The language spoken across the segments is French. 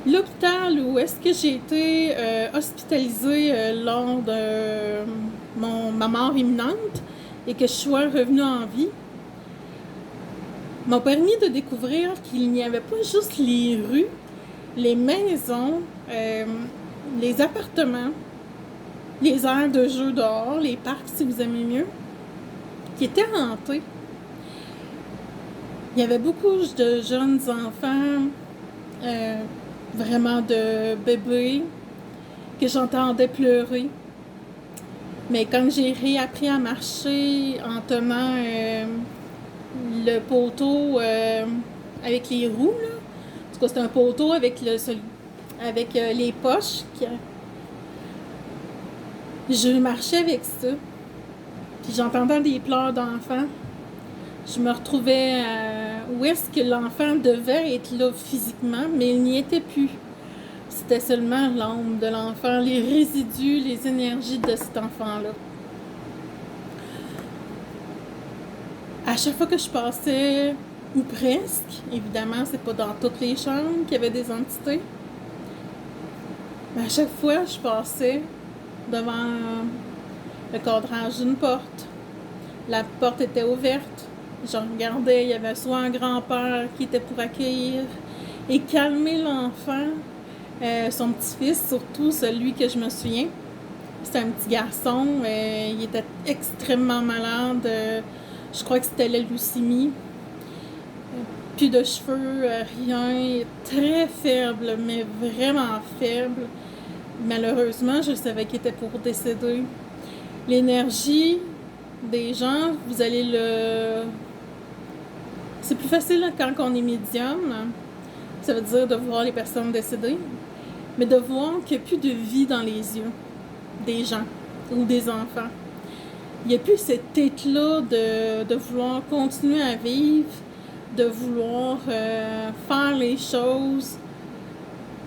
L'hôpital où est-ce que j'ai été hospitalisée lors de ma mort imminente et que je sois revenue en vie m'a permis de découvrir qu'il n'y avait pas juste les rues, les maisons, les appartements, les aires de jeu dehors, les parcs si vous aimez mieux, qui étaient hantés. Il y avait beaucoup de jeunes enfants, vraiment de bébés, que j'entendais pleurer. Mais quand j'ai réappris à marcher en tenant le poteau avec les roues, là, en tout cas c'était un poteau avec les poches, je marchais avec ça. Puis j'entendais des pleurs d'enfants. Je me retrouvais où est-ce que l'enfant devait être là physiquement, mais il n'y était plus. C'était seulement l'âme de l'enfant, les résidus, les énergies de cet enfant-là. À chaque fois que je passais, ou presque, évidemment, c'est pas dans toutes les chambres qu'il y avait des entités, mais à chaque fois, je passais devant le cadrage d'une porte. La porte était ouverte. Je regardais, il y avait soit un grand-père qui était pour accueillir et calmer l'enfant, son petit-fils, surtout celui que je me souviens. C'était un petit garçon, il était extrêmement malade, je crois que c'était la leucémie. Plus de cheveux, rien, très faible, mais vraiment faible. Malheureusement, je savais qu'il était pour décéder. L'énergie des gens, vous allez le... C'est plus facile quand on est médium, ça veut dire de voir les personnes décédées, mais de voir qu'il n'y a plus de vie dans les yeux des gens ou des enfants. Il n'y a plus cet éclat de vouloir continuer à vivre, de vouloir faire les choses,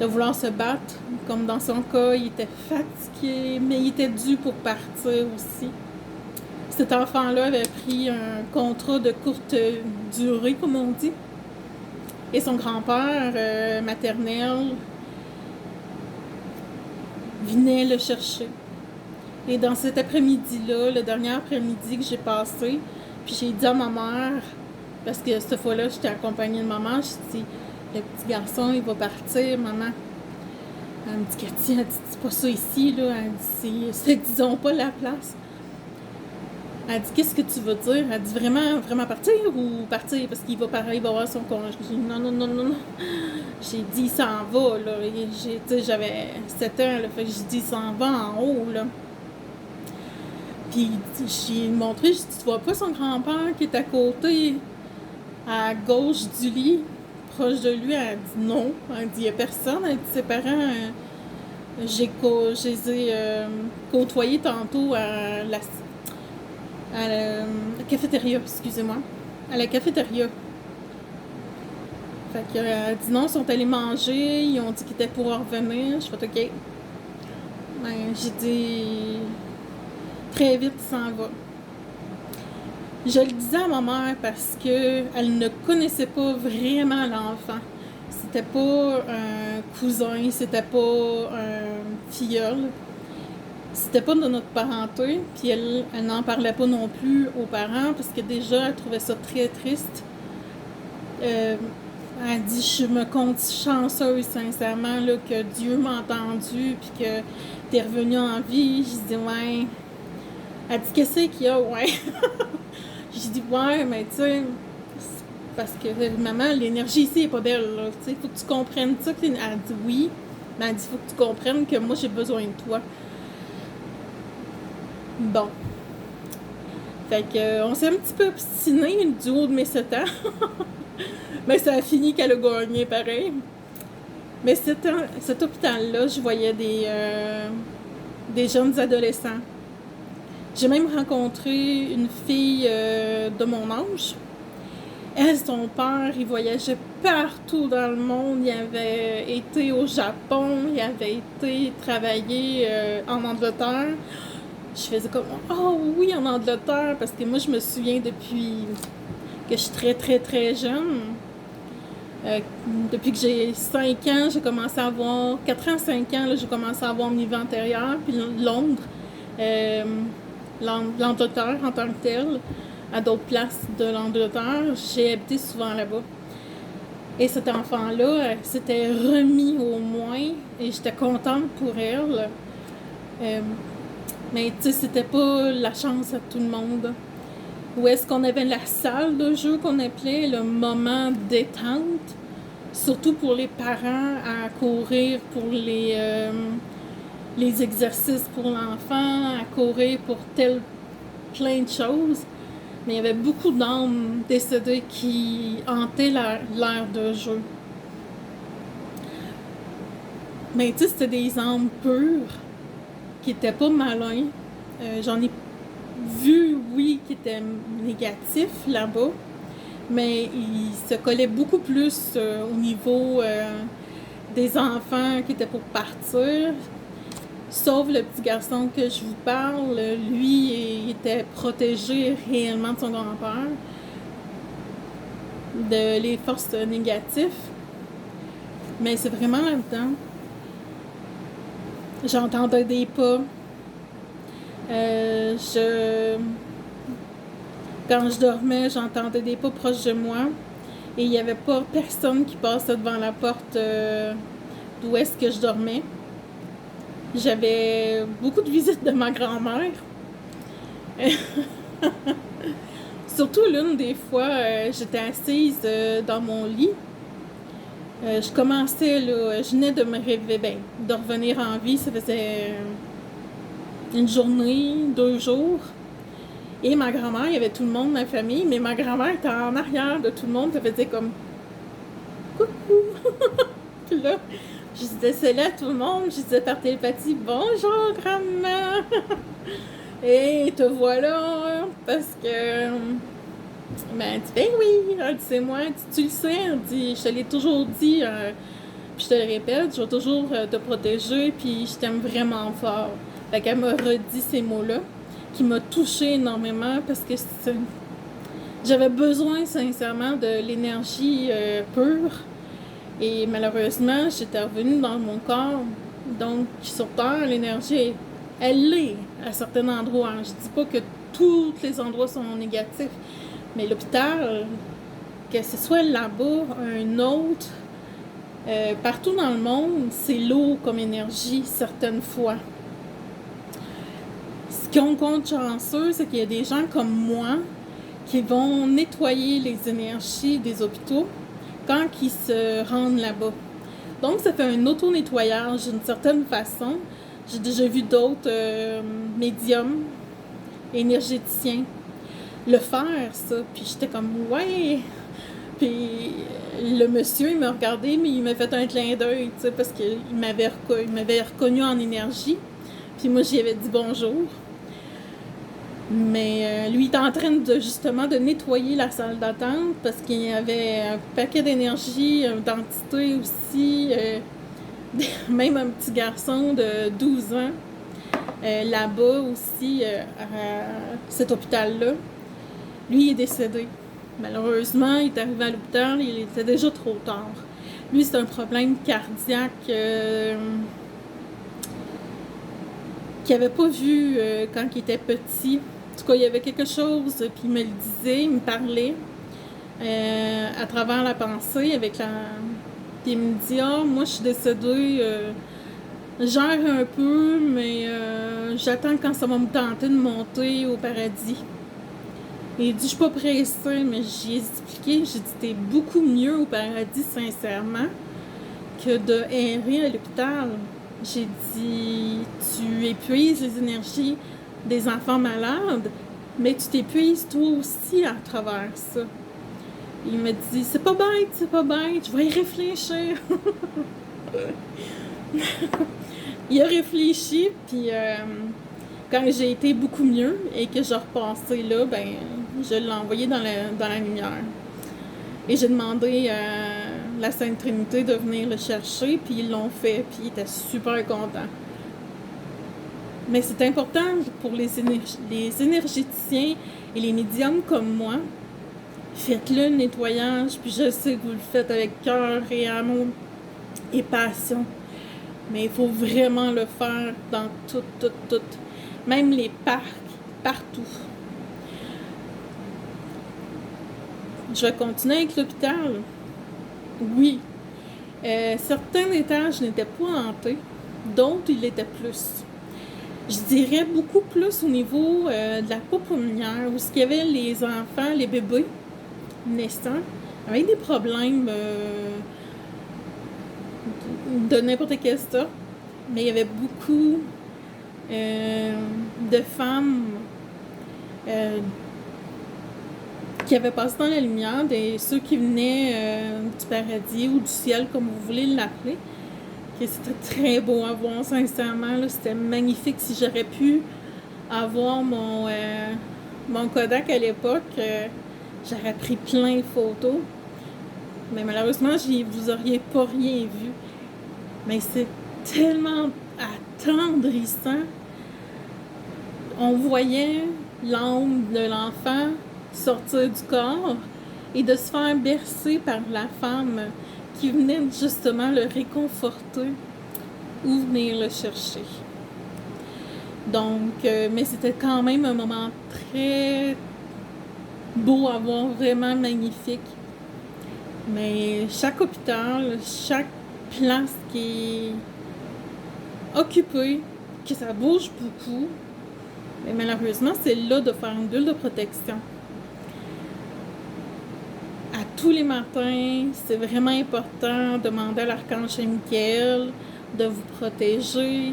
de vouloir se battre. Comme dans son cas, il était fatigué, mais il était dû pour partir aussi. Cet enfant-là avait pris un contrat de courte durée, comme on dit. Et son grand-père maternel venait le chercher. Et dans cet après-midi-là, le dernier après-midi que j'ai passé, puis j'ai dit à ma mère, parce que cette fois-là, j'étais accompagnée de maman, j'ai dit, le petit garçon, il va partir, maman. Elle me dit, Cathy, elle dit, c'est pas ça ici, là. Elle dit, c'est disons pas la place. Elle dit, qu'est-ce que tu veux dire? Elle dit, vraiment, vraiment partir ou partir? Parce qu'il va pareil, il va avoir son congé. J'ai dit, non, non, non, non, non. J'ai dit, il s'en va, là. J'avais 7 ans, là. Fait que j'ai dit, il s'en va en haut, là. Puis j'ai montré, j'ai dit, tu vois pas son grand-père qui est à côté, à gauche du lit, proche de lui? Elle dit, non. Elle dit, il y a personne. Elle dit, ses parents, je les ai côtoyés tantôt à la cafétéria, excusez-moi. À la cafétéria. Fait que, elle dit non, ils sont allés manger, ils ont dit qu'ils étaient pour revenir. Je fais OK. Ben, j'ai dit très vite, il s'en va. Je le disais à ma mère parce que elle ne connaissait pas vraiment l'enfant. C'était pas un cousin, c'était pas un filleul. C'était pas de notre parenté, puis elle n'en parlait pas non plus aux parents parce que déjà elle trouvait ça très triste. Elle dit, je me compte chanceuse sincèrement là, que Dieu m'a entendu puis que t'es revenue en vie. J'ai dit ouais. Elle dit qu'est-ce qu'il y a, ouais. J'ai dit ouais, mais tu sais, parce que maman, l'énergie ici est pas belle, là. Tu sais, faut que tu comprennes ça. Elle dit oui, mais elle dit faut que tu comprennes que moi j'ai besoin de toi. Bon. Fait que on s'est un petit peu obstiné du haut de mes 7 ans. Mais ça a fini qu'elle a gagné pareil. Mais cet hôpital-là, je voyais des jeunes adolescents. J'ai même rencontré une fille de mon âge. Elle, son père, il voyageait partout dans le monde. Il avait été au Japon, il avait été travailler en Angleterre. Je faisais comme « Oh oui, en Angleterre », parce que moi, je me souviens depuis que je suis très, très, très jeune. Euh, Depuis que j'ai 5 ans, j'ai commencé à avoir... 4 ans, 5 ans, là, j'ai commencé à avoir mon niveau antérieur, puis Londres, euh, l'Angleterre en tant que tel, à d'autres places de l'Angleterre. J'ai habité souvent là-bas. Et cet enfant-là s'était remis au moins, et j'étais contente pour elle. Euh, mais tu sais, c'était pas la chance à tout le monde. Où est-ce qu'on avait la salle de jeu qu'on appelait le moment détente, surtout pour les parents à courir pour les exercices pour l'enfant, à courir pour plein de choses. Mais il y avait beaucoup d'âmes décédées qui hantaient l'aire de jeu. Mais tu sais, c'était des âmes pures qui étaient pas malins. J'en ai vu, oui, qui étaient négatifs là-bas, mais ils se collaient beaucoup plus au niveau des enfants qui étaient pour partir. Sauf le petit garçon que je vous parle, lui, il était protégé réellement de son grand-père, de les forces négatives. Mais c'est vraiment là-dedans. J'entendais des pas. Quand je dormais, j'entendais des pas proches de moi. Et il n'y avait pas personne qui passait devant la porte d'où est-ce que je dormais. J'avais beaucoup de visites de ma grand-mère. Surtout l'une des fois, j'étais assise dans mon lit. Je commençais, là, je venais de me réveiller, de revenir en vie. Ça faisait une journée, 2 jours. Et ma grand-mère, il y avait tout le monde, ma famille, mais ma grand-mère était en arrière de tout le monde, elle faisait comme coucou. Puis là, je disais salut à tout le monde, je disais par télépathie bonjour grand-mère. Et te voilà, parce que ben, elle dit ben oui, elle dit c'est moi, elle dit, tu le sais, elle dit je te l'ai toujours dit, puis je te le répète, je vais toujours te protéger, puis je t'aime vraiment fort. Fait qu'elle m'a redit ces mots-là, qui m'a touchée énormément parce que j'avais besoin sincèrement de l'énergie pure. Et malheureusement, j'étais revenue dans mon corps. Donc, sur Terre, l'énergie, elle l'est à certains endroits. Je dis pas que tous les endroits sont négatifs, mais l'hôpital, que ce soit là-bas, un autre, partout dans le monde, c'est lourd comme énergie certaines fois. Ce qu'on compte chanceux, c'est qu'il y a des gens comme moi qui vont nettoyer les énergies des hôpitaux quand ils se rendent là-bas. Donc, ça fait un auto-nettoyage d'une certaine façon. J'ai déjà vu d'autres médiums, énergéticiens, le faire, ça. Puis j'étais comme, ouais! Puis le monsieur, il m'a regardé, mais il m'a fait un clin d'œil, tu sais, parce qu'il m'avait reconnu en énergie. Puis moi, j'y avais dit bonjour. Mais lui, il est en train justement de nettoyer la salle d'attente parce qu'il y avait un paquet d'énergie, d'entités aussi, même un petit garçon de 12 ans là-bas aussi, à cet hôpital-là. Lui, il est décédé. Malheureusement, il est arrivé à l'hôpital, il était déjà trop tard. Lui, c'est un problème cardiaque qu'il n'avait pas vu quand il était petit. En tout cas, il y avait quelque chose, puis il me le disait, il me parlait à travers la pensée avec la... Puis il me dit « Ah, moi, je suis décédée, gère un peu, mais j'attends quand ça va me tenter de monter au paradis. » Et il dit « Je suis pas pressée, mais j'y ai expliqué, j'ai dit « T'es beaucoup mieux au paradis, sincèrement, que de errer à l'hôpital. » J'ai dit « Tu épuises les énergies des enfants malades, mais tu t'épuises toi aussi à travers ça. » Il me dit c'est pas bête, je vais y réfléchir. Il a réfléchi, puis quand j'ai été beaucoup mieux et que je repassais là, ben je l'ai envoyé dans la lumière. Et j'ai demandé à la Sainte Trinité de venir le chercher, puis ils l'ont fait, puis il était super content. Mais c'est important pour les énergéticiens et les médiums comme moi. faites-le le nettoyage, puis je sais que vous le faites avec cœur et amour et passion. Mais il faut vraiment le faire dans tout. Même les parcs, partout. Je vais continuer avec l'hôpital. Oui, certains étages n'étaient pas hantés, d'autres, ils l'étaient plus. Je dirais beaucoup plus au niveau de la pouponnière, où il y avait les enfants, les bébés naissants, avec des problèmes de n'importe quelle sorte. Mais il y avait beaucoup de femmes qui avaient passé dans la lumière, ceux qui venaient du paradis ou du ciel, comme vous voulez l'appeler. C'était très beau à voir, sincèrement. Là, c'était magnifique. Si j'aurais pu avoir mon Kodak à l'époque, j'aurais pris plein de photos. Mais malheureusement, vous auriez pas rien vu. Mais c'est tellement attendrissant. On voyait l'âme de l'enfant sortir du corps et de se faire bercer par la femme qui venait justement le réconforter ou venir le chercher. Donc, mais c'était quand même un moment très beau à voir, vraiment magnifique. Mais chaque hôpital, chaque place qui est occupée, que ça bouge beaucoup, mais malheureusement, c'est là de faire une bulle de protection. À tous les matins, c'est vraiment important de demander à l'archange Michael de vous protéger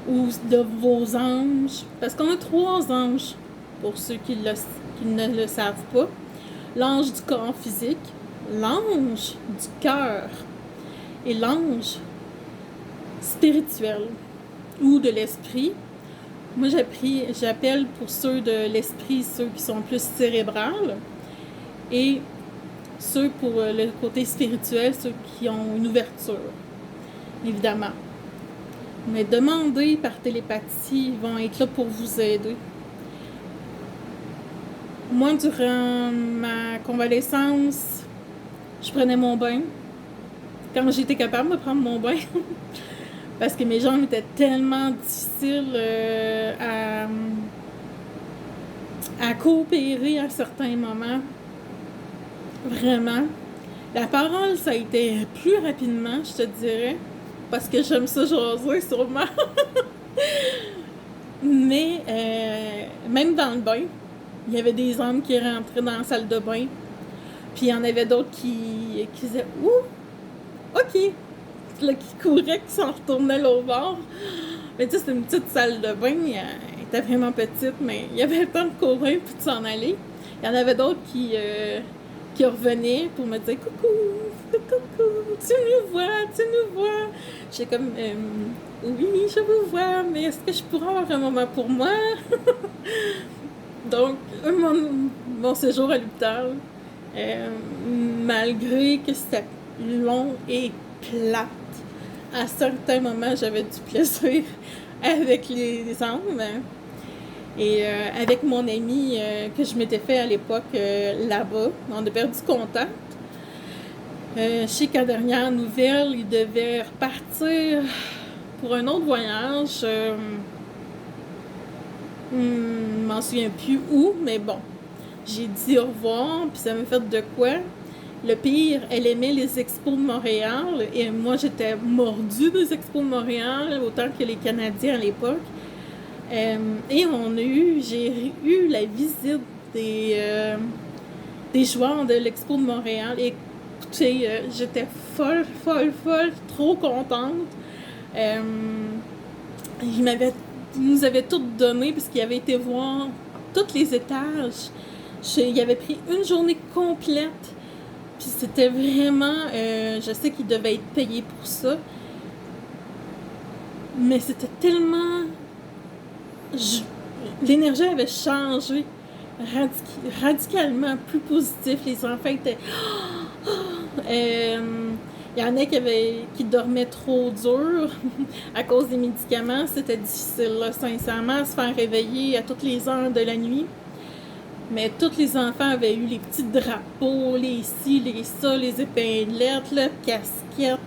ou de vos anges. Parce qu'on a 3 anges, pour ceux qui ne le savent pas. L'ange du corps physique, l'ange du cœur et l'ange spirituel ou de l'esprit. Moi, j'appelle pour ceux de l'esprit, ceux qui sont plus cérébrales, et ceux pour le côté spirituel, ceux qui ont une ouverture, évidemment. Mais demandez par télépathie, ils vont être là pour vous aider. Moi, durant ma convalescence, je prenais mon bain. Quand j'étais capable de prendre mon bain, parce que mes jambes étaient tellement difficiles à coopérer à certains moments. Vraiment. La parole, ça a été plus rapidement, je te dirais, parce que j'aime ça jaser, sûrement. Mais même dans le bain, il y avait des hommes qui rentraient dans la salle de bain, puis il y en avait d'autres qui disaient « Ouh! OK! » Là, qui couraient, qui s'en retournaient l'autre bord. Mais tu sais, c'était une petite salle de bain, elle était vraiment petite, mais il y avait le temps de courir puis de s'en aller. Il y en avait d'autres qui revenaient pour me dire « Coucou! Coucou! Tu nous vois! » J'étais comme « Oui, je vous vois, mais est-ce que je pourrais avoir un moment pour moi? » Donc, mon séjour à l'hôpital, malgré que c'était long et plate, à certains moments, j'avais du plaisir avec les hommes. Et avec mon ami que je m'étais fait à l'époque là-bas, on a perdu contact. Je sais qu'à dernière nouvelle, il devait repartir pour un autre voyage. Je m'en souviens plus où, mais bon. J'ai dit au revoir, puis ça m'a fait de quoi. Le pire, elle aimait les expos de Montréal, et moi, j'étais mordue des expos de Montréal, autant que les Canadiens à l'époque. Et j'ai eu la visite des joueurs de l'Expo de Montréal. Et écoutez, j'étais folle, trop contente. Il nous avait tout donné, puisqu'il avait été voir tous les étages. Il avait pris une journée complète. Puis c'était vraiment... je sais qu'il devait être payé pour ça. Mais c'était tellement... L'énergie avait changé radicalement, plus positif. Les enfants étaient... Il y en a qui dormaient trop dur à cause des médicaments. C'était difficile, là, sincèrement, à se faire réveiller à toutes les heures de la nuit. Mais tous les enfants avaient eu les petits drapeaux, les ci, les ça, les épinglettes, là, casquettes,